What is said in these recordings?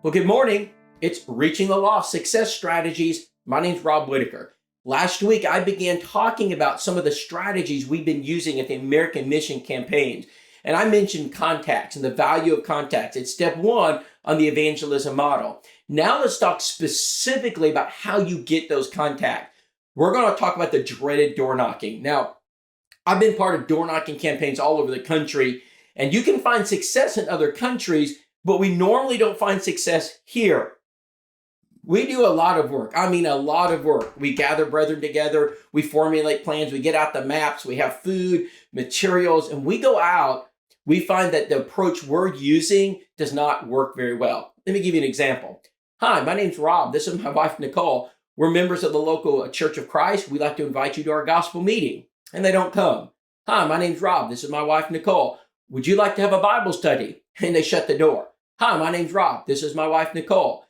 Well, good morning. It's Reaching the Lost Success Strategies. My name's Rob Whitacre. Last week, I began talking about some of the strategies we've been using at the American Mission campaigns. And I mentioned contacts and the value of contacts. It's step one on the evangelism model. Now let's talk specifically about how you get those contacts. We're going to talk about the dreaded door knocking. Now, I've been part of door knocking campaigns all over the country, and you can find success in other countries, but we normally don't find success here. We do a lot of work. I mean, a lot of work. We gather brethren together. We formulate plans. We get out the maps. We have food, materials, and we go out. We find that the approach we're using does not work very well. Let me give you an example. Hi, my name's Rob. This is my wife, Nicole. We're members of the local Church of Christ. We'd like to invite you to our gospel meeting. And they don't come. Hi, my name's Rob. This is my wife, Nicole. Would you like to have a Bible study? And they shut the door. Hi, my name's Rob. This is my wife, Nicole.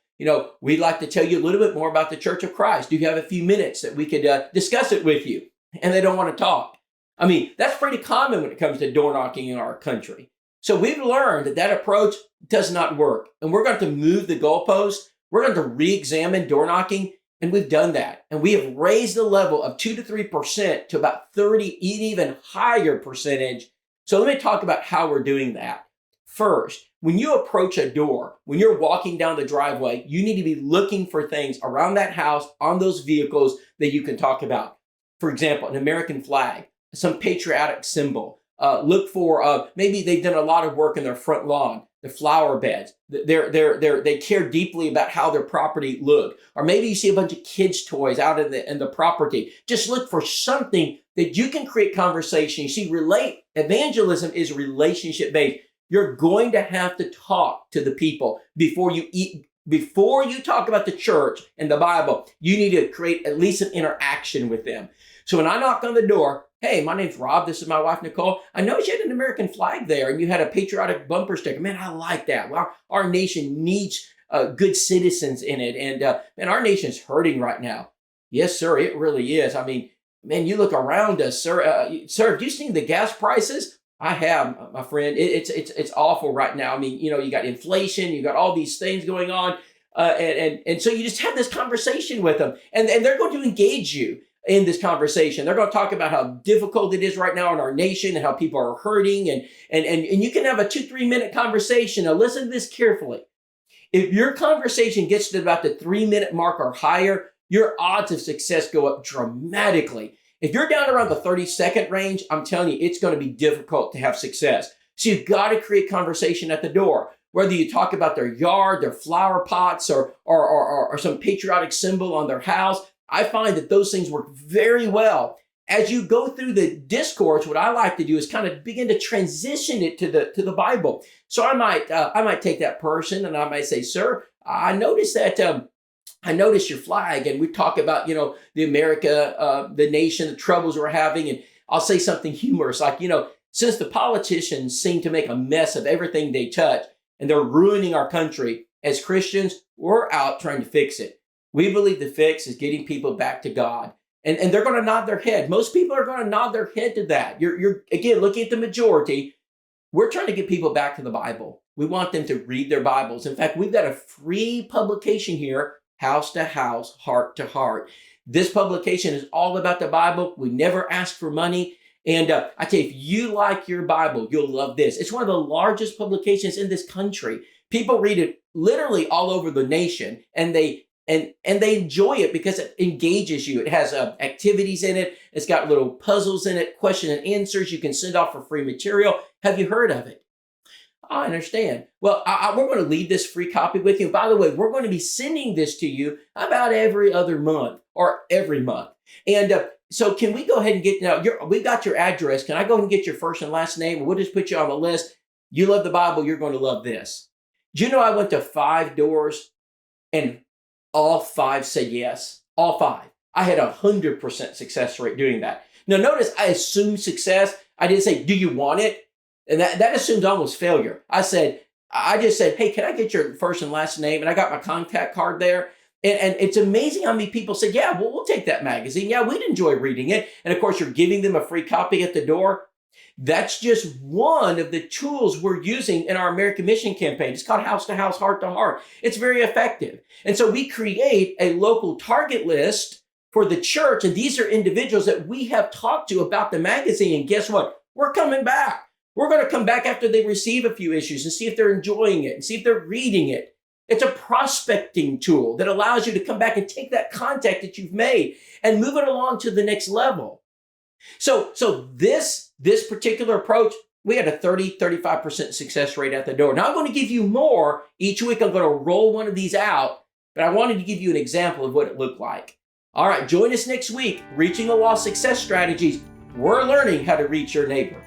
We'd like to tell you a little bit more about the Church of Christ. Do you have a few minutes that we could discuss it with you? And they don't want to talk. I mean, that's pretty common when it comes to door knocking in our country. So we've learned that that approach does not work. And we're going to move the goalpost. We're going to re-examine door knocking. And we've done that. And we have raised the level of 2 to 3% to about 30, even higher percentage. So let me talk about how we're doing that. First, when you approach a door, when you're walking down the driveway, you need to be looking for things around that house, on those vehicles that you can talk about. For example, an American flag, some patriotic symbol. Look for, maybe they've done a lot of work in their front lawn, the flower beds. They care deeply about how their property look. Or maybe you see a bunch of kids' toys out in the property. Just look for something that you can create conversation. You see, evangelism is relationship based. You're going to have to talk to the people before you talk about the church and the Bible. You need to create at least an interaction with them. So when I knock on the door, hey, my name's Rob. This is my wife, Nicole. I noticed you had an American flag there and you had a patriotic bumper sticker. Man, I like that. Well, our nation needs good citizens in it. And our nation's hurting right now. Yes, sir, it really is. I mean, man, you look around us, sir. Sir, have you seen the gas prices? I have, my friend. It's awful right now. I mean, you got inflation, you got all these things going on. And so you just have this conversation with them and they're going to engage you in this conversation. They're going to talk about how difficult it is right now in our nation and how people are hurting. And you can have a 2-3 minute conversation. Now listen to this carefully. If your conversation gets to about the 3-minute mark or higher, your odds of success go up dramatically. If you're down around the 30-second range, I'm telling you, it's going to be difficult to have success. So you've got to create conversation at the door. Whether you talk about their yard, their flower pots, or some patriotic symbol on their house, I find that those things work very well. As you go through the discourse, what I like to do is kind of begin to transition it to the Bible. So I might take that person and I might say, sir, I noticed your flag, and we talk about, the America, the nation, the troubles we're having. And I'll say something humorous like, since the politicians seem to make a mess of everything they touch and they're ruining our country, as Christians, we're out trying to fix it. We believe the fix is getting people back to God. And they're going to nod their head. Most people are going to nod their head to that. You're again, looking at the majority. We're trying to get people back to the Bible. We want them to read their Bibles. In fact, we've got a free publication here, House to House, Heart to Heart. This publication is all about the Bible. We never ask for money. And I tell you, if you like your Bible, you'll love this. It's one of the largest publications in this country. People read it literally all over the nation, and they enjoy it because it engages you. It has activities in it. It's got little puzzles in it, question and answers you can send off for free material. Have you heard of it? I understand. Well, we're going to leave this free copy with you. By the way, we're going to be sending this to you about every other month or every month. And so can we go ahead and we got your address. Can I go ahead and get your first and last name? We'll just put you on the list. You love the Bible. You're going to love this. Do you know I went to 5 doors and all 5 said yes? All 5. I had 100% success rate doing that. Now notice I assumed success. I didn't say, do you want it? And that assumes almost failure. I just said, hey, can I get your first and last name? And I got my contact card there. And it's amazing how many people said, yeah, well, we'll take that magazine. Yeah, we'd enjoy reading it. And of course, you're giving them a free copy at the door. That's just one of the tools we're using in our American Mission campaign. It's called House to House, Heart to Heart. It's very effective. And so we create a local target list for the church. And these are individuals that we have talked to about the magazine. And guess what? We're coming back. We're going to come back after they receive a few issues and see if they're enjoying it and see if they're reading it. It's a prospecting tool that allows you to come back and take that contact that you've made and move it along to the next level. So this particular approach, we had a 35% success rate at the door. Now I'm going to give you more. Each week I'm going to roll one of these out, but I wanted to give you an example of what it looked like. All right, join us next week, Reaching the Lost Success Strategies. We're learning how to reach your neighbor.